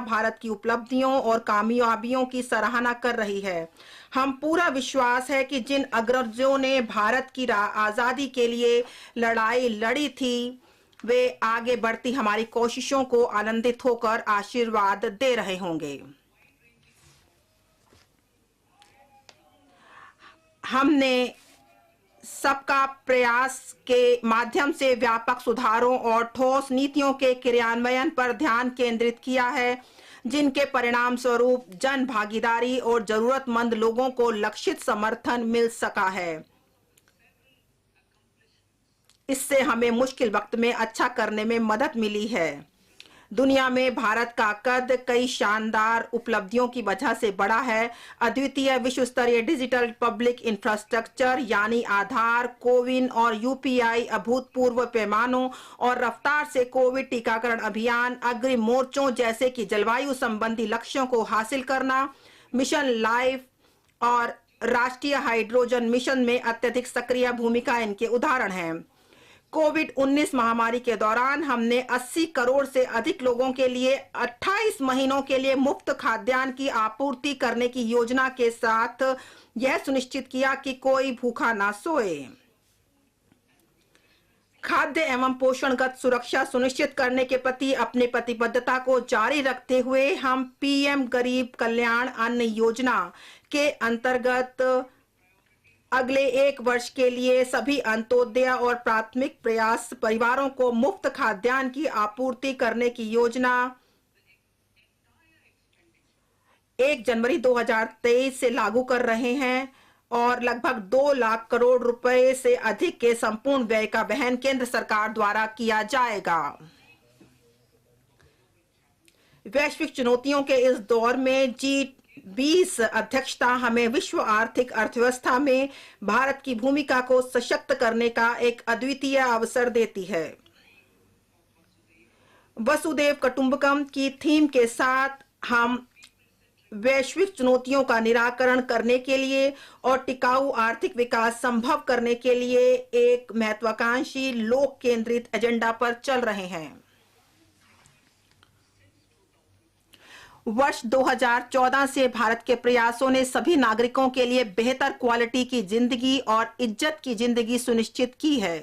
दुनिया भारत की उपलब्धियों और कामयाबियों की सराहना कर रही है। हम पूरा विश्वास है कि जिन अग्रजों ने भारत की आजादी के लिए लड़ाई लड़ी थी, वे आगे बढ़ती हमारी कोशिशों को आनंदित होकर आशीर्वाद दे रहे होंगे। हमने सबका प्रयास के माध्यम से व्यापक सुधारों और ठोस नीतियों के क्रियान्वयन पर ध्यान केंद्रित किया है, जिनके परिणाम स्वरूप जन भागीदारी और जरूरतमंद लोगों को लक्षित समर्थन मिल सका है। इससे हमें मुश्किल वक्त में अच्छा करने में मदद मिली है। दुनिया में भारत का कद कई शानदार उपलब्धियों की वजह से बड़ा है। अद्वितीय विश्व स्तरीय डिजिटल पब्लिक इंफ्रास्ट्रक्चर यानी आधार, कोविन और यूपीआई, अभूतपूर्व पैमानों और रफ्तार से कोविड टीकाकरण अभियान, अग्रिम मोर्चों जैसे कि जलवायु संबंधी लक्ष्यों को हासिल करना, मिशन लाइफ और राष्ट्रीय हाइड्रोजन मिशन में अत्यधिक सक्रिय भूमिका इनके उदाहरण हैं। कोविड-19 महामारी के दौरान हमने 80 करोड़ से अधिक लोगों के लिए 28 महीनों के लिए मुफ्त खाद्यान्न की आपूर्ति करने की योजना के साथ यह सुनिश्चित किया कि कोई भूखा ना सोए। खाद्य एवं पोषणगत सुरक्षा सुनिश्चित करने के प्रति अपनी प्रतिबद्धता को जारी रखते हुए हम पीएम गरीब कल्याण अन्न योजना के अंतर्गत अगले 1 वर्ष के लिए सभी अंत्योदय और प्राथमिक प्रयास परिवारों को मुफ्त खाद्यान्न की आपूर्ति करने की योजना 1 जनवरी 2023 से लागू कर रहे हैं और लगभग 2 लाख करोड़ रुपए से अधिक के संपूर्ण व्यय का वहन केंद्र सरकार द्वारा किया जाएगा। वैश्विक चुनौतियों के इस दौर में G20 अध्यक्षता हमें विश्व आर्थिक अर्थव्यवस्था में भारत की भूमिका को सशक्त करने का एक अद्वितीय अवसर देती है। वसुधैव कुटुंबकम की थीम के साथ हम वैश्विक चुनौतियों का निराकरण करने के लिए और टिकाऊ आर्थिक विकास संभव करने के लिए एक महत्वाकांक्षी लोक केंद्रित एजेंडा पर चल रहे हैं। वर्ष 2014 से भारत के प्रयासों ने सभी नागरिकों के लिए बेहतर क्वालिटी की जिंदगी और इज्जत की जिंदगी सुनिश्चित की है।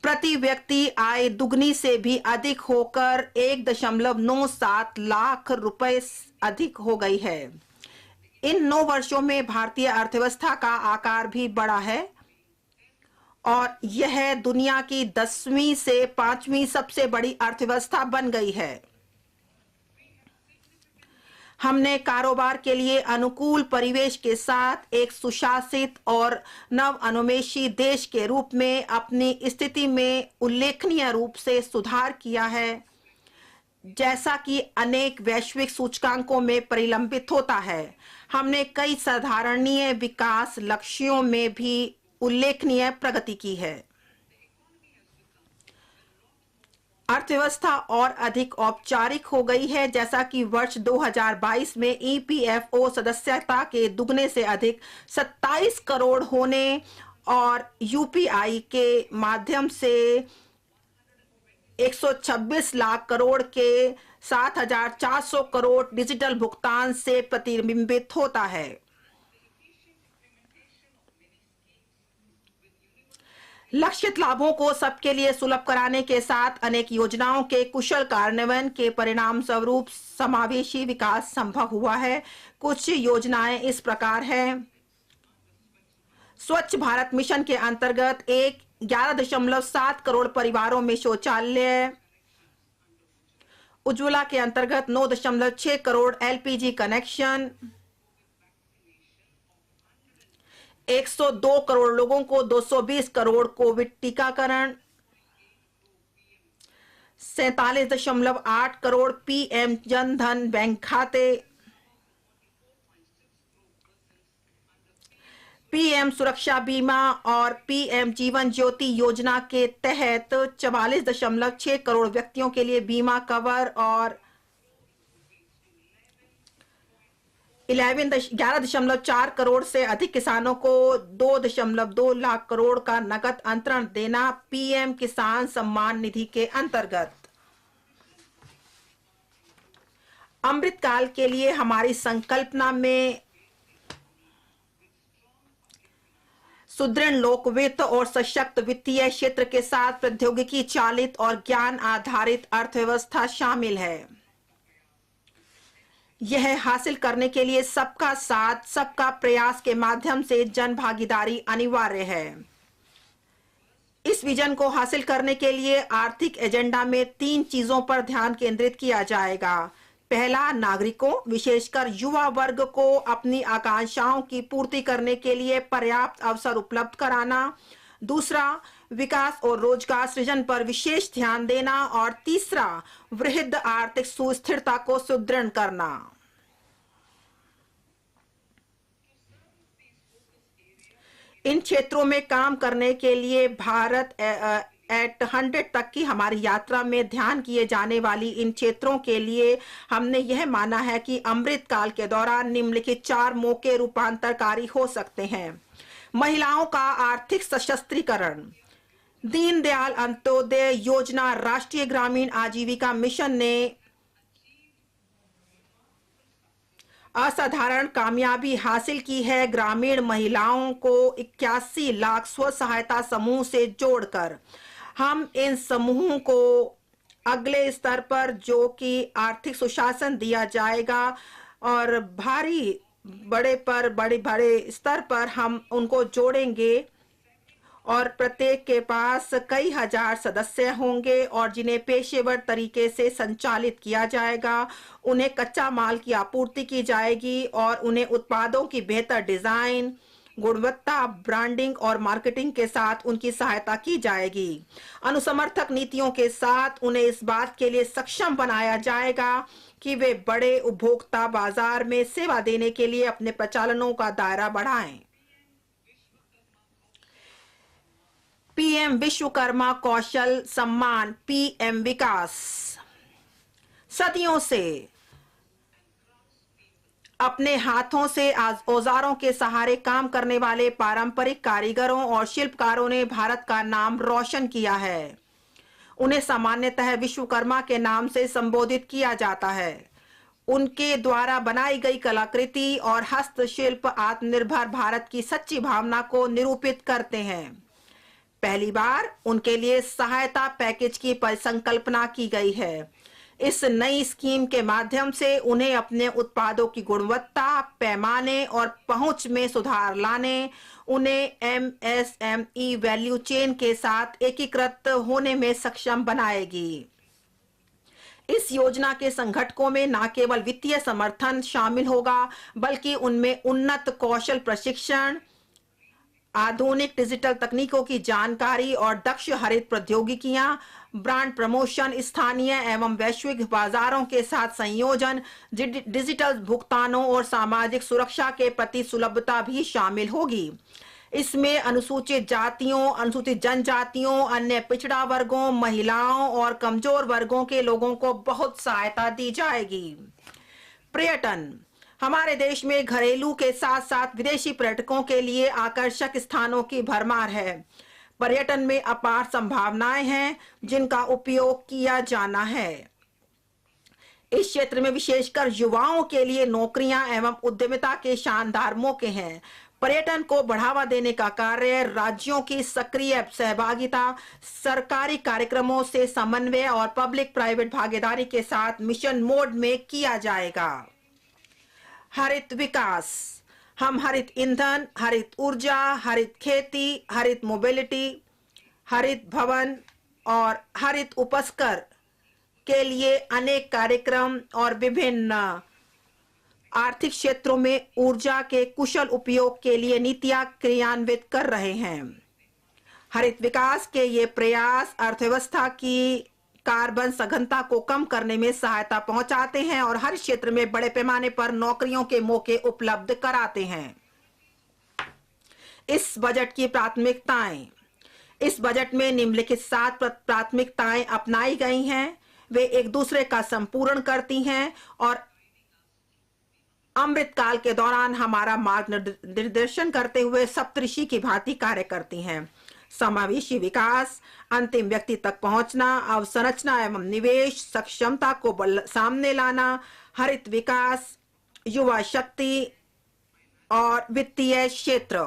प्रति व्यक्ति आय दुगनी से भी अधिक होकर 1.97 लाख रुपए अधिक हो गई है। इन 9 वर्षों में भारतीय अर्थव्यवस्था का आकार भी बढ़ा है और यह दुनिया की 10वीं से 5वीं सबसे बड़ी अर्थव्यवस्था बन गई है। हमने कारोबार के लिए अनुकूल परिवेश के साथ एक सुशासित और नव अनुमेशी देश के रूप में अपनी स्थिति में उल्लेखनीय रूप से सुधार किया है, जैसा कि अनेक वैश्विक सूचकांकों में परिलंबित होता है। हमने कई साधारणीय विकास लक्ष्यों में भी उल्लेखनीय प्रगति की है। अर्थव्यवस्था और अधिक औपचारिक हो गई है, जैसा कि वर्ष 2022 में ईपीएफओ सदस्यता के दुगने से अधिक 27 करोड़ होने और यूपीआई के माध्यम से 126 लाख करोड़ के 7,400 करोड़ डिजिटल भुगतान से प्रतिबिंबित होता है। लक्षित लाभों को सबके लिए सुलभ कराने के साथ अनेक योजनाओं के कुशल कार्यान्वयन के परिणाम स्वरूप समावेशी विकास संभव हुआ है। कुछ योजनाएं इस प्रकार हैं। स्वच्छ भारत मिशन के अंतर्गत 11.7 करोड़ परिवारों में शौचालय, उज्ज्वला के अंतर्गत 9.6 करोड़ एलपीजी कनेक्शन, 102 करोड़ लोगों को 220 करोड़ कोविड टीकाकरण, 47.8 करोड़ पीएम जन धन बैंक खाते, पीएम सुरक्षा बीमा और पीएम जीवन ज्योति योजना के तहत 44.6 करोड़ व्यक्तियों के लिए बीमा कवर और 11.4 करोड़ से अधिक किसानों को 2.2 लाख करोड़ का नकद अंतरण देना पीएम किसान सम्मान निधि के अंतर्गत। अमृत काल के लिए हमारी संकल्पना में सुदृढ़ लोकवित्त और सशक्त वित्तीय क्षेत्र के साथ प्रौद्योगिकी चालित और ज्ञान आधारित अर्थव्यवस्था शामिल है। यह हासिल करने के लिए सबका साथ, सबका प्रयास के माध्यम से जन भागीदारी अनिवार्य है। इस विजन को हासिल करने के लिए आर्थिक एजेंडा में 3 चीजों पर ध्यान केंद्रित किया जाएगा। पहला, नागरिकों, विशेषकर युवा वर्ग को अपनी आकांक्षाओं की पूर्ति करने के लिए पर्याप्त अवसर उपलब्ध कराना। दूसरा, विकास और रोजगार सृजन पर विशेष ध्यान देना। और तीसरा, वृहद आर्थिक सुस्थिरता को सुदृढ़ करना। इन क्षेत्रों में काम करने के लिए भारत एट 100 तक की हमारी यात्रा में ध्यान किए जाने वाली इन क्षेत्रों के लिए हमने यह माना है कि अमृत काल के दौरान निम्नलिखित 4 मौके रूपांतरकारी हो सकते हैं। महिलाओं का आर्थिक सशक्तिकरण। दीनदयाल अंत्योदय योजना राष्ट्रीय ग्रामीण आजीविका मिशन ने असाधारण कामयाबी हासिल की है। ग्रामीण महिलाओं को 81 लाख स्व सहायता समूह से जोड़कर हम इन समूहों को अगले स्तर पर, जो कि आर्थिक सुशासन दिया जाएगा, और बड़े स्तर पर हम उनको जोड़ेंगे और प्रत्येक के पास कई हजार सदस्य होंगे और जिन्हें पेशेवर तरीके से संचालित किया जाएगा। उन्हें कच्चा माल की आपूर्ति की जाएगी और उन्हें उत्पादों की बेहतर डिजाइन, गुणवत्ता, ब्रांडिंग और मार्केटिंग के साथ उनकी सहायता की जाएगी। अनुसमर्थक नीतियों के साथ उन्हें इस बात के लिए सक्षम बनाया जाएगा कि वे बड़े उपभोक्ता बाजार में सेवा देने के लिए अपने प्रचालनों का दायरा बढ़ाएं। पीएम विश्वकर्मा कौशल सम्मान, पीएम विकास। सदियों से अपने हाथों से औजारों के सहारे काम करने वाले पारंपरिक कारीगरों और शिल्पकारों ने भारत का नाम रोशन किया है। उन्हें सामान्यतः विश्वकर्मा के नाम से संबोधित किया जाता है। उनके द्वारा बनाई गई कलाकृति और हस्तशिल्प आत्मनिर्भर भारत की सच्ची भावना को निरूपित करते हैं। पहली बार उनके लिए सहायता पैकेज की परिकल्पना की गई है। इस नई स्कीम के माध्यम से उन्हें अपने उत्पादों की गुणवत्ता, पैमाने और पहुंच में सुधार लाने, उन्हें एमएसएमई वैल्यू चेन के साथ एकीकृत होने में सक्षम बनाएगी। इस योजना के संगठकों में न केवल वित्तीय समर्थन शामिल होगा, बल्कि उनमें उन्नत कौशल प्रशिक्षण, आधुनिक डिजिटल तकनीकों की जानकारी और दक्ष हरित प्रौद्योगिकियां, ब्रांड प्रमोशन, स्थानीय एवं वैश्विक बाजारों के साथ संयोजन, डिजिटल भुगतानों और सामाजिक सुरक्षा के प्रति सुलभता भी शामिल होगी। इसमें अनुसूचित जातियों, अनुसूचित जनजातियों, अन्य पिछड़ा वर्गों, महिलाओं और कमजोर वर्गों के लोगों को बहुत सहायता दी जाएगी। पर्यटन। हमारे देश में घरेलू के साथ साथ विदेशी पर्यटकों के लिए आकर्षक स्थानों की भरमार है। पर्यटन में अपार संभावनाएं हैं जिनका उपयोग किया जाना है। इस क्षेत्र में विशेषकर युवाओं के लिए नौकरियां एवं उद्यमिता के शानदार मौके हैं। पर्यटन को बढ़ावा देने का कार्य राज्यों की सक्रिय सहभागिता, सरकारी कार्यक्रमों से समन्वय और पब्लिक प्राइवेट भागीदारी के साथ मिशन मोड में किया जाएगा। हरित विकास। हम हरित ईंधन, हरित ऊर्जा, हरित खेती, हरित मोबिलिटी, हरित भवन और हरित उपस्कर के लिए अनेक कार्यक्रम और विभिन्न आर्थिक क्षेत्रों में ऊर्जा के कुशल उपयोग के लिए नीतियां क्रियान्वित कर रहे हैं। हरित विकास के ये प्रयास अर्थव्यवस्था की कार्बन सघनता को कम करने में सहायता पहुंचाते हैं और हर क्षेत्र में बड़े पैमाने पर नौकरियों के मौके उपलब्ध कराते हैं। इस बजट की प्राथमिकताएं। इस बजट में निम्नलिखित 7 प्राथमिकताएं अपनाई गई हैं। वे एक दूसरे का संपूर्ण करती हैं और अमृत काल के दौरान हमारा मार्गदर्शन करते हुए सप्तऋषि की भांति कार्य करती हैं। समावेशी विकास, अंतिम व्यक्ति तक पहुंचना, अवसंरचना एवं निवेश, सक्षमता को सामने लाना, हरित विकास, युवा शक्ति और वित्तीय क्षेत्र।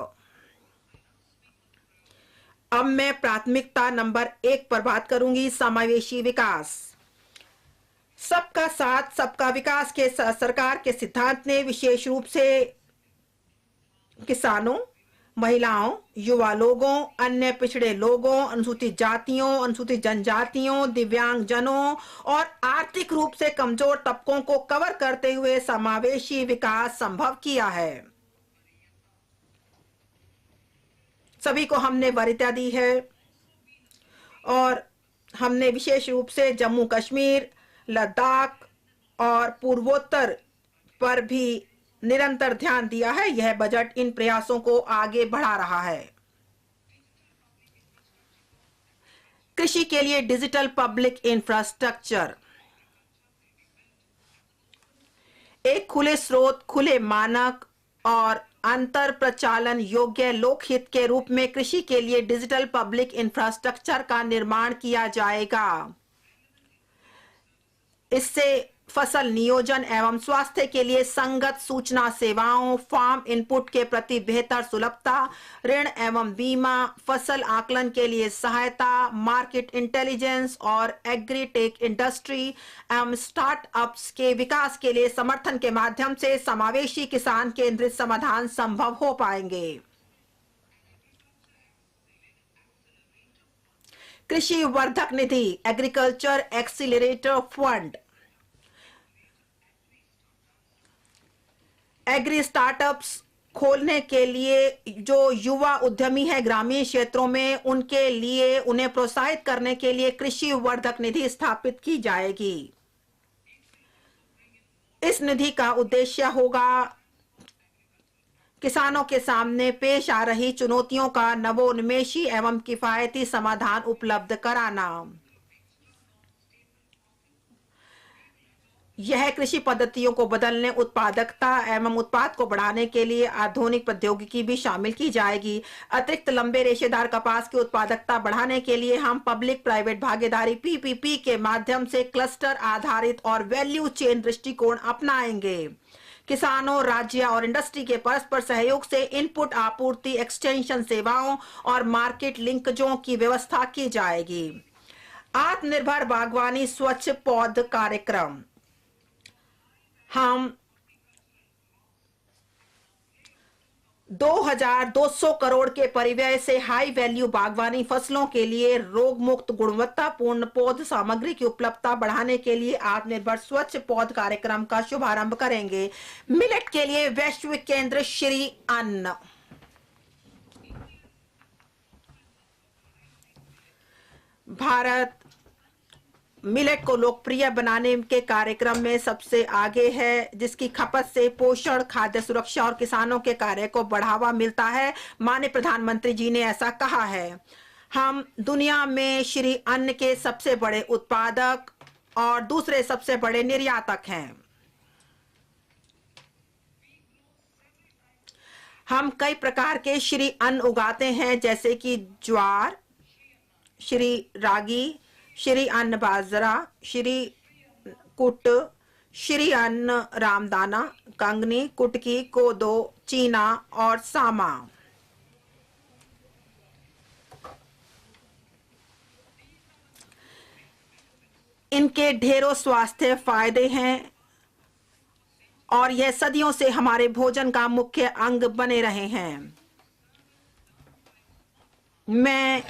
अब मैं प्राथमिकता नंबर 1 पर बात करूंगी, समावेशी विकास। सबका साथ सबका विकास के सरकार के सिद्धांत ने विशेष रूप से किसानों, महिलाओं, युवा लोगों, अन्य पिछड़े लोगों, अनुसूचित जातियों, अनुसूचित जनजातियों, दिव्यांगजनों और आर्थिक रूप से कमजोर तबकों को कवर करते हुए समावेशी विकास संभव किया है। सभी को हमने वरीयता दी है और हमने विशेष रूप से जम्मू कश्मीर, लद्दाख और पूर्वोत्तर पर भी निरंतर ध्यान दिया है। यह बजट इन प्रयासों को आगे बढ़ा रहा है। कृषि के लिए डिजिटल पब्लिक इंफ्रास्ट्रक्चर, एक खुले स्रोत, खुले मानक और अंतर प्रचालन योग्य लोकहित के रूप में कृषि के लिए डिजिटल पब्लिक इंफ्रास्ट्रक्चर का निर्माण किया जाएगा। इससे फसल नियोजन एवं स्वास्थ्य के लिए संगत सूचना सेवाओं, फार्म इनपुट के प्रति बेहतर सुलभता, ऋण एवं बीमा, फसल आकलन के लिए सहायता, मार्केट इंटेलिजेंस और एग्रीटेक इंडस्ट्री एवं स्टार्टअप्स के विकास के लिए समर्थन के माध्यम से समावेशी किसान केंद्रित समाधान संभव हो पाएंगे। कृषि वर्धक निधि, agriculture accelerator fund, agri startups खोलने के लिए जो युवा उद्यमी है ग्रामीण क्षेत्रों में, उनके लिए उन्हें प्रोत्साहित करने के लिए कृषि वर्धक निधि स्थापित की जाएगी। इस निधि का उद्देश्य होगा किसानों के सामने पेश आ रही चुनौतियों का नवोन्मेषी एवं किफायती समाधान उपलब्ध कराना। यह कृषि पद्धतियों को बदलने, उत्पादकता एवं उत्पाद को बढ़ाने के लिए आधुनिक प्रौद्योगिकी भी शामिल की जाएगी। अतिरिक्त लंबे रेशेदार कपास की उत्पादकता बढ़ाने के लिए हम पब्लिक प्राइवेट भागीदारी PPP के माध्यम से क्लस्टर आधारित और वैल्यू चेन दृष्टिकोण अपनाएंगे। किसानों, राज्य और इंडस्ट्री के परस्पर सहयोग से इनपुट आपूर्ति, एक्सटेंशन सेवाओं और मार्केट लिंकजों की व्यवस्था की जाएगी। आत्मनिर्भर बागवानी स्वच्छ पौध कार्यक्रम, हम 2200 करोड़ के परिव्यय से हाई वैल्यू बागवानी फसलों के लिए रोग मुक्त गुणवत्तापूर्ण पौध सामग्री की उपलब्धता बढ़ाने के लिए आत्मनिर्भर स्वच्छ पौध कार्यक्रम का शुभारंभ करेंगे। मिलेट के लिए वैश्विक केंद्र श्री अन्न, भारत मिलेट को लोकप्रिय बनाने के कार्यक्रम में सबसे आगे है, जिसकी खपत से पोषण, खाद्य सुरक्षा और किसानों के कार्य को बढ़ावा मिलता है। माननीय प्रधानमंत्री जी ने ऐसा कहा है। हम दुनिया में श्री अन्न के सबसे बड़े उत्पादक और दूसरे सबसे बड़े निर्यातक हैं। हम कई प्रकार के श्री अन्न उगाते हैं, जैसे कि ज्वार, श्री रागी, श्री अन्न बाजरा, श्री कुट, श्री अन्न रामदाना, कंगनी, कुटकी, कोदो, चीना और सामा। इनके ढेरों स्वास्थ्य फायदे हैं और यह सदियों से हमारे भोजन का मुख्य अंग बने रहे हैं। मैं